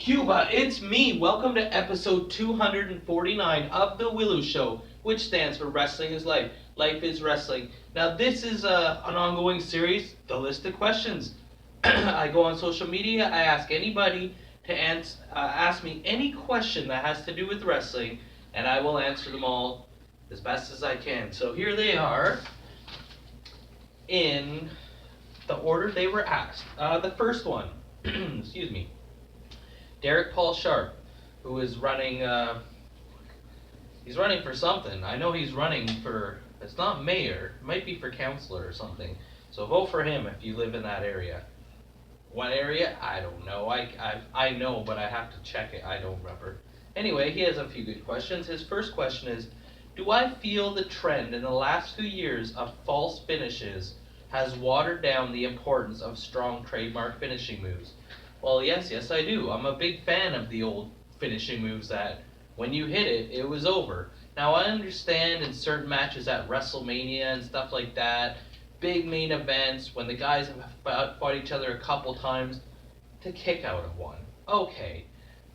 Cuba, it's me. Welcome to episode 249 of the W.I.L.L.I.W show, which stands for Wrestling is Life. Life is Wrestling. Now, this is an ongoing series, The List of Questions. I go on social media, I ask anybody to ask me any question that has to do with wrestling, and I will answer them all as best as I can. So here they are in the order they were asked. The first one, excuse me. Derek Paul Sharp, who is running, he's running for something. I know he's running for, it's not mayor, it might be for councilor or something. So vote for him if you live in that area. What area? I don't know. I know, but I have to check it. I don't remember. Anyway, he has a few good questions. His first question is, do I feel the trend in the last few years of false finishes has watered down the importance of strong trademark finishing moves? Well, yes, I do. I'm a big fan of the old finishing moves that when you hit it, it was over. Now, I understand in certain matches at WrestleMania and stuff like that, big main events, when the guys have fought each other a couple times, to kick out of one. Okay.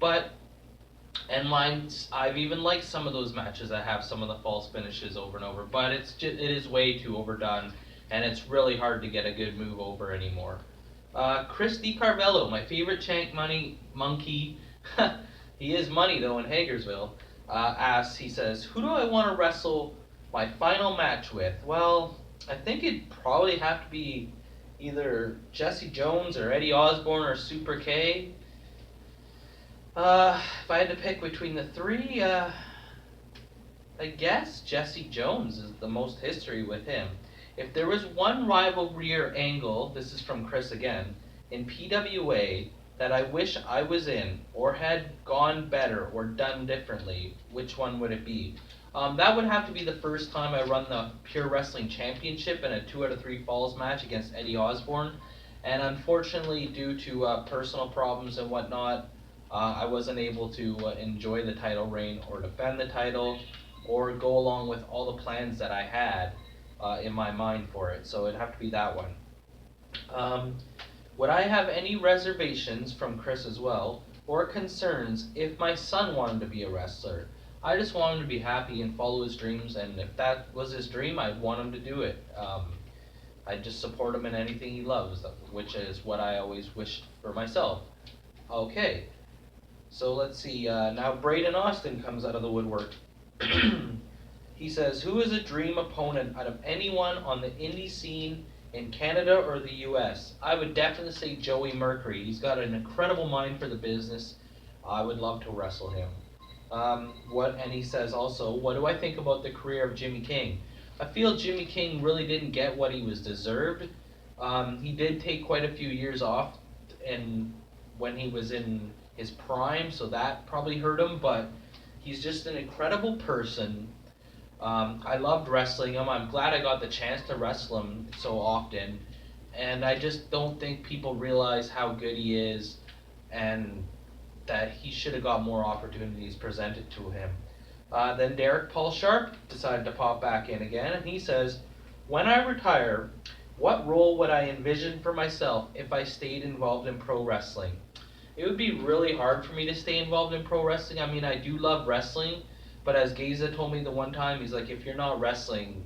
But, and I've even liked some of those matches that have some of the false finishes over and over, but it is way too overdone, and it's really hard to get a good move over anymore. Chris DiCarvello, my favorite Chank Money monkey, he is money though in Hagersville, asks, he says, who do I want to wrestle my final match with? Well, I think it'd probably have to be either Jesse Jones or Eddie Osborne or Super K. If I had to pick between the three, I guess Jesse Jones is the most history with him. If there was one rivalry or angle, this is from Chris again, in PWA that I wish I was in or had gone better or done differently, which one would it be? That would have to be the first time I run the Pure Wrestling Championship in a 2 out of 3 falls match against Eddie Osborne. And unfortunately, due to personal problems and whatnot, I wasn't able to enjoy the title reign or defend the title or go along with all the plans that I had in my mind for it. So it'd have to be that one. Would I have any reservations, from Chris as well, or concerns if my son wanted to be a wrestler? I just want him to be happy and follow his dreams, and if that was his dream, I'd want him to do it. I'd just support him in anything he loves, which is what I always wished for myself. Okay, so let's see, now Braden Austin comes out of the woodwork. He says, who is a dream opponent out of anyone on the indie scene in Canada or the US? I would definitely say Joey Mercury. He's got an incredible mind for the business. I would love to wrestle him. And he says also, what do I think about the career of Jimmy King? I feel Jimmy King really didn't get what he was deserved. He did take quite a few years off and when he was in his prime, so that probably hurt him, but he's just an incredible person. I loved wrestling him. I'm glad I got the chance to wrestle him so often. And I just don't think people realize how good he is and that he should have got more opportunities presented to him. Then Derek Paul Sharp decided to pop back in again, and he says, when I retire, what role would I envision for myself if I stayed involved in pro wrestling? It would be really hard for me to stay involved in pro wrestling. I mean, I do love wrestling, but as Geza told me the one time, he's like, if you're not wrestling,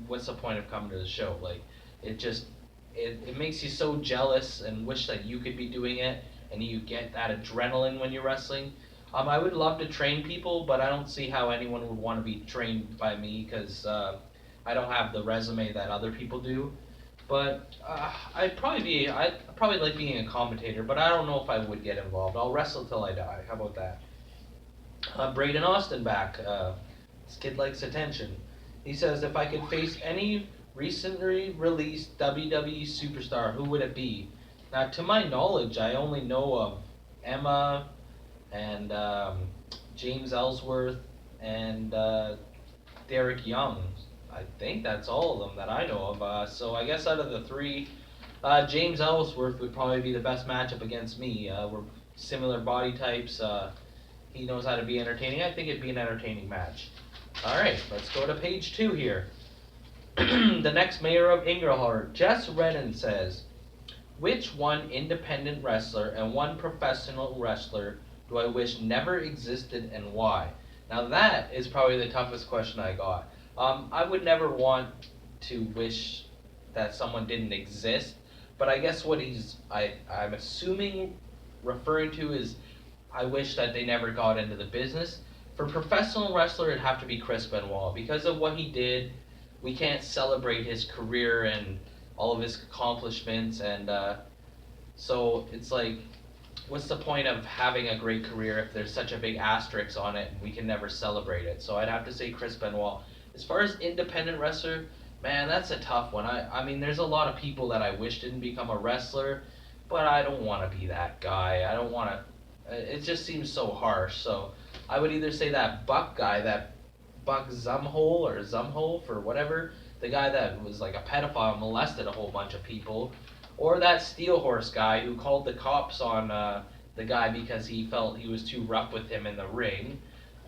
what's the point of coming to the show? Like, it makes you so jealous and wish that you could be doing it, and you get that adrenaline when you're wrestling. I would love to train people, but I don't see how anyone would want to be trained by me because I don't have the resume that other people do. But I'd probably like being a commentator, but I don't know if I would get involved. I'll wrestle till I die. How about that? Braden Austin back. This kid likes attention. He says, if I could face any recently released WWE superstar, who would it be? Now, to my knowledge, I only know of Emma and James Ellsworth and Derek Young. I think that's all of them that I know of. So I guess out of the three, James Ellsworth would probably be the best matchup against me. We're similar body types. He knows how to be entertaining. I think it'd be an entertaining match. All right, let's go to page 2 here. The next mayor of Inglehart, Jess Redden, says, which one independent wrestler and one professional wrestler do I wish never existed and why? Now that is probably the toughest question I got. I would never want to wish that someone didn't exist, but I guess what I'm assuming referring to is I wish that they never got into the business. For professional wrestler, it'd have to be Chris Benoit because of what he did. We can't celebrate his career and all of his accomplishments, and so it's like, what's the point of having a great career if there's such a big asterisk on it and we can never celebrate it? So I'd have to say Chris Benoit. As far as independent wrestler, man, that's a tough one. I mean, there's a lot of people that I wish didn't become a wrestler, but I don't want to be that guy. I don't want to. It just seems so harsh. So I would either say that Buck guy, that Buck Zumhole or Zumhole for whatever, the guy that was like a pedophile and molested a whole bunch of people, or that Steel Horse guy who called the cops on the guy because he felt he was too rough with him in the ring,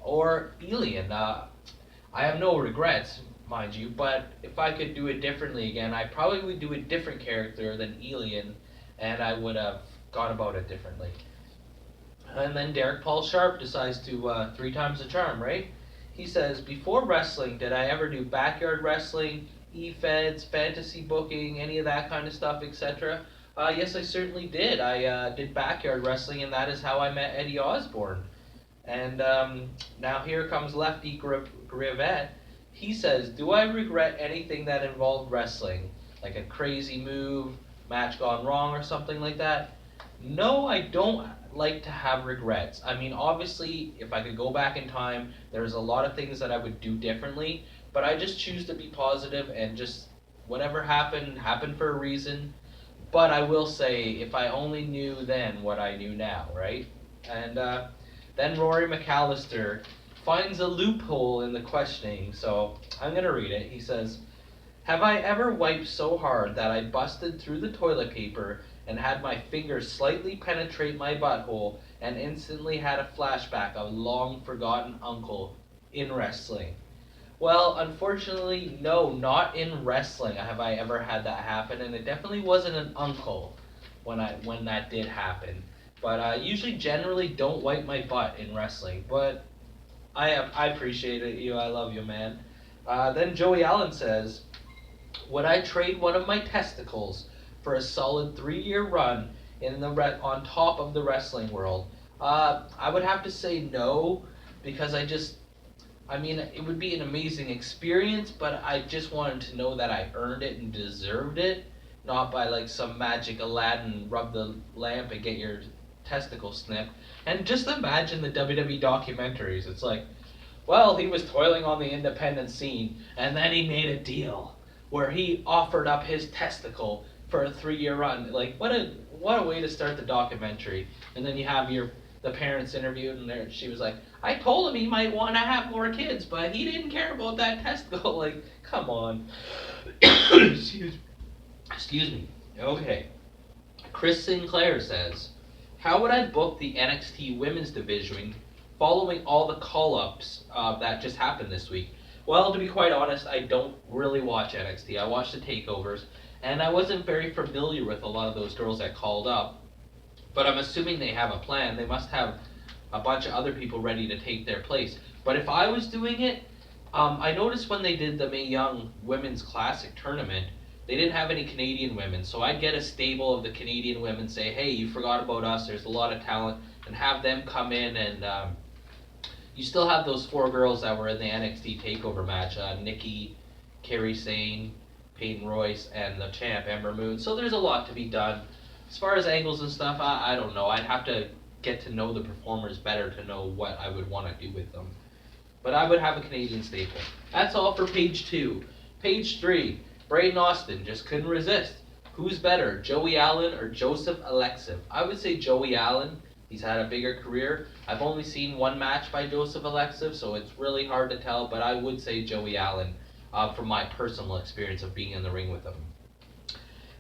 or Elian. I have no regrets, mind you, but if I could do it differently again, I probably would do a different character than Elian, and I would have gone about it differently. And then Derek Paul Sharp decides to 3 times the charm, right? He says, before wrestling, did I ever do backyard wrestling, e-feds, fantasy booking, any of that kind of stuff, etc.? Yes, I certainly did. I did backyard wrestling, and that is how I met Eddie Osborne. And now here comes Lefty Grivet. He says, do I regret anything that involved wrestling? Like a crazy move, match gone wrong, or something like that? No, I don't like to have regrets. I mean, obviously, if I could go back in time, there's a lot of things that I would do differently, but I just choose to be positive and just whatever happened for a reason. But I will say, if I only knew then what I knew now, right? And then Rory McAllister finds a loophole in the questioning, so I'm going to read it. He says, have I ever wiped so hard that I busted through the toilet paper and had my fingers slightly penetrate my butthole and instantly had a flashback of a long-forgotten uncle in wrestling? Well, unfortunately, no, not in wrestling have I ever had that happen, and it definitely wasn't an uncle when that did happen. But I usually generally don't wipe my butt in wrestling, but I appreciate it, I love you, man. Then Joey Allen says, would I trade one of my testicles for a solid 3-year run in on top of the wrestling world? I would have to say no, because I mean, it would be an amazing experience, but I just wanted to know that I earned it and deserved it, not by like some magic Aladdin rub the lamp and get your testicle snipped. And just imagine the WWE documentaries. It's like, well, he was toiling on the independent scene, and then he made a deal where he offered up his testicle for a 3-year run. Like, what a way to start the documentary. And then you have the parents interviewed, and she was like, I told him he might want to have more kids, but he didn't care about that testicle. Like, come on. Excuse me. Okay. Chris Sinclair says, how would I book the NXT women's division following all the call-ups that just happened this week? Well, to be quite honest, I don't really watch NXT. I watch the takeovers, and I wasn't very familiar with a lot of those girls that called up. But I'm assuming they have a plan. They must have a bunch of other people ready to take their place. But if I was doing it, I noticed when they did the Mae Young Women's Classic tournament, they didn't have any Canadian women. So I'd get a stable of the Canadian women, say, hey, you forgot about us, there's a lot of talent, and have them come in, and you still have those 4 girls that were in the NXT TakeOver match, Nikki, Kairi Sane, Peyton Royce, and the champ, Ember Moon. So there's a lot to be done. As far as angles and stuff, I don't know. I'd have to get to know the performers better to know what I would want to do with them. But I would have a Canadian staple. That's all for page 2. Page 3, Braden Austin just couldn't resist. Who's better, Joey Allen or Joseph Alexiev? I would say Joey Allen. He's had a bigger career. I've only seen 1 match by Joseph Alexiev, so it's really hard to tell, but I would say Joey Allen from my personal experience of being in the ring with him.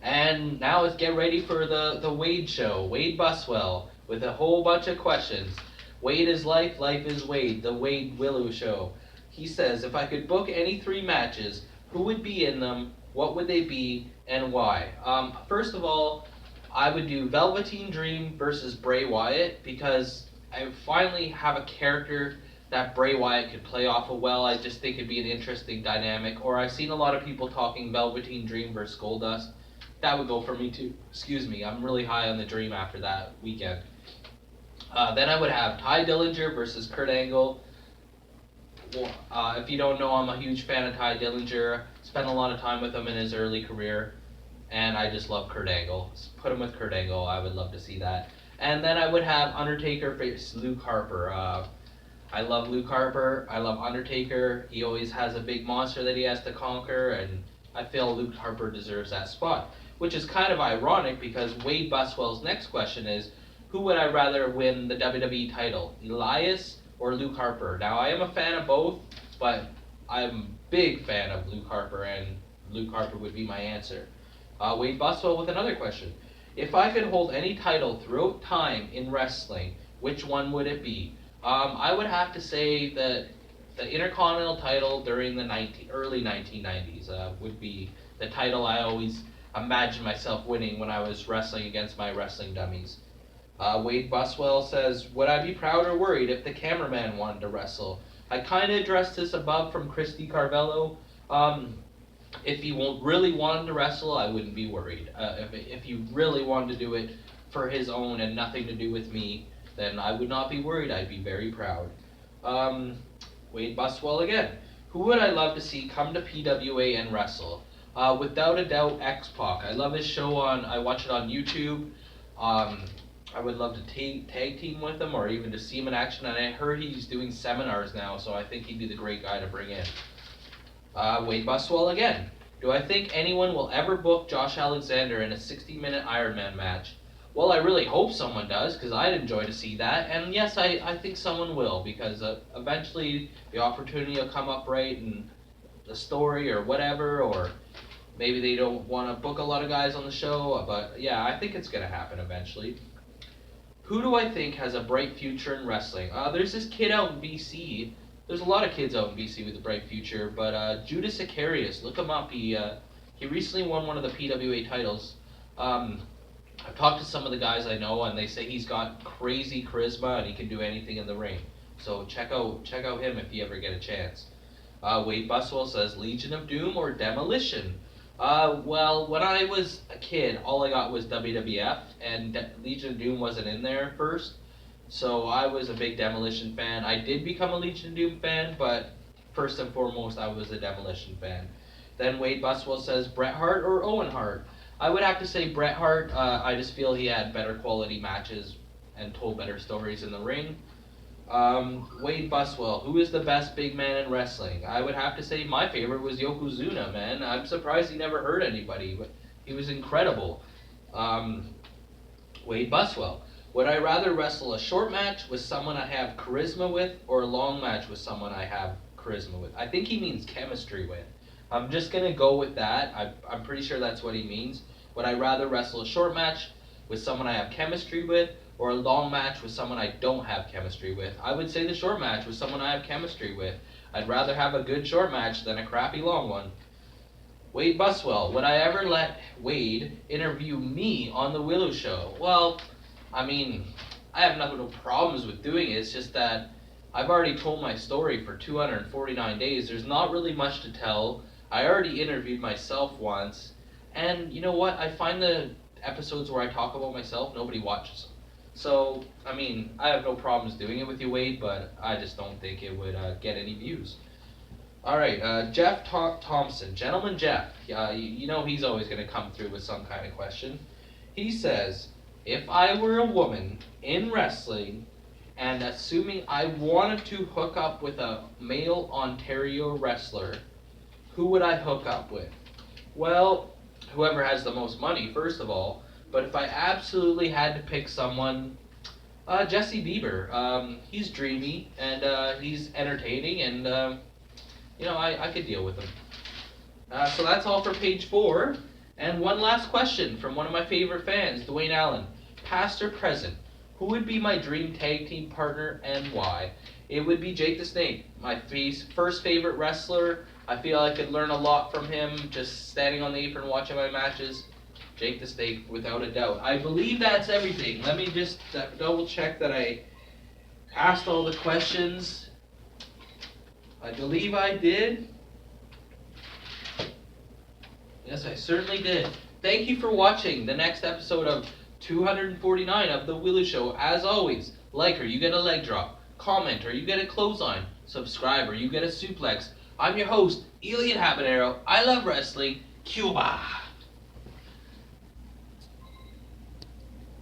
And now let's get ready for the Wade show. Wade Buswell with a whole bunch of questions. Wade is life, life is Wade, the Wade-Willow show. He says, if I could book any 3 matches, who would be in them, what would they be, and why? First of all, I would do Velveteen Dream versus Bray Wyatt, because I finally have a character that Bray Wyatt could play off of well. I just think it'd be an interesting dynamic. Or I've seen a lot of people talking Velveteen Dream versus Goldust. That would go for me too. Excuse me, I'm really high on the Dream after that weekend. Then I would have Ty Dillinger versus Kurt Angle. If you don't know, I'm a huge fan of Ty Dillinger. Spent a lot of time with him in his early career, and I just love Kurt Angle. Put him with Kurt Angle. I would love to see that. And then I would have Undertaker face Luke Harper. I love Luke Harper. I love Undertaker. He always has a big monster that he has to conquer, and I feel Luke Harper deserves that spot. Which is kind of ironic because Wade Buswell's next question is, who would I rather win the WWE title, Elias or Luke Harper? Now, I am a fan of both, but I'm a big fan of Luke Harper, and Luke Harper would be my answer. Wade Buswell with another question. If I could hold any title throughout time in wrestling, which one would it be? I would have to say that the Intercontinental title during the early 1990s would be the title I always imagined myself winning when I was wrestling against my wrestling dummies. Wade Buswell says, would I be proud or worried if the cameraman wanted to wrestle? I kind of addressed this above from Christy Carvello. If he really wanted to wrestle, I wouldn't be worried. If he really wanted to do it for his own and nothing to do with me, then I would not be worried. I'd be very proud. Wade Buswell again. Who would I love to see come to PWA and wrestle? Without a doubt, X-Pac. I love his show I watch it on YouTube. I would love to tag team with him or even to see him in action. And I heard he's doing seminars now, so I think he'd be the great guy to bring in. Wade Buswell again. Do I think anyone will ever book Josh Alexander in a 60-minute Ironman match? Well, I really hope someone does, because I'd enjoy to see that. And yes, I think someone will, because eventually the opportunity will come up right, and the story or whatever, or maybe they don't want to book a lot of guys on the show, but yeah, I think it's going to happen eventually. Who do I think has a bright future in wrestling? There's this kid out in BC. There's a lot of kids out in BC with a bright future, but Judas Icarius, look him up. He recently won one of the PWA titles. I've talked to some of the guys I know, and they say he's got crazy charisma and he can do anything in the ring. So check out him if you ever get a chance. Wade Buswell says Legion of Doom or Demolition. Well, when I was a kid, all I got was WWF, and Legion of Doom wasn't in there first. So I was a big Demolition fan. I did become a Legion of Doom fan, but first and foremost, I was a Demolition fan. Then Wade Buswell says Bret Hart or Owen Hart. I would have to say Bret Hart. I just feel he had better quality matches and told better stories in the ring. Wade Buswell, who is the best big man in wrestling? I would have to say my favorite was Yokozuna, man. I'm surprised he never hurt anybody, but he was incredible. Wade Buswell, would I rather wrestle a short match with someone I have charisma with or a long match with someone I have charisma with? I think he means chemistry with. I'm just going to go with that. I'm pretty sure that's what he means. Would I rather wrestle a short match with someone I have chemistry with or a long match with someone I don't have chemistry with? I would say the short match with someone I have chemistry with. I'd rather have a good short match than a crappy long one. Wade Buswell, would I ever let Wade interview me on the Willow Show? Well, I mean, I have no problems with doing it. It's just that I've already told my story for 249 days. There's not really much to tell. I already interviewed myself once. And you know what? I find the episodes where I talk about myself, nobody watches them. So, I mean, I have no problems doing it with you, Wade, but I just don't think it would get any views. Alright, Jeff Thompson. Gentleman Jeff. You know he's always going to come through with some kind of question. He says, if I were a woman in wrestling, and assuming I wanted to hook up with a male Ontario wrestler, who would I hook up with? Well, whoever has the most money, first of all. But if I absolutely had to pick someone, Jesse Bieber. He's dreamy, and he's entertaining, and you know, I could deal with him. So that's all for page 4. And one last question from one of my favorite fans, Dwayne Allen. Past or present, who would be my dream tag team partner and why? It would be Jake the Snake, my first favorite wrestler. I feel I could learn a lot from him just standing on the apron watching my matches. Jake the Snake, without a doubt. I believe that's everything. Let me just double check that I asked all the questions. I believe I did. Yes, I certainly did. Thank you for watching the next episode of 249 of The Willow Show. As always, like or you get a leg drop. Comment or you get a clothesline. Subscribe or you get a suplex. I'm your host, Elian Habanero. I love wrestling. Cuba!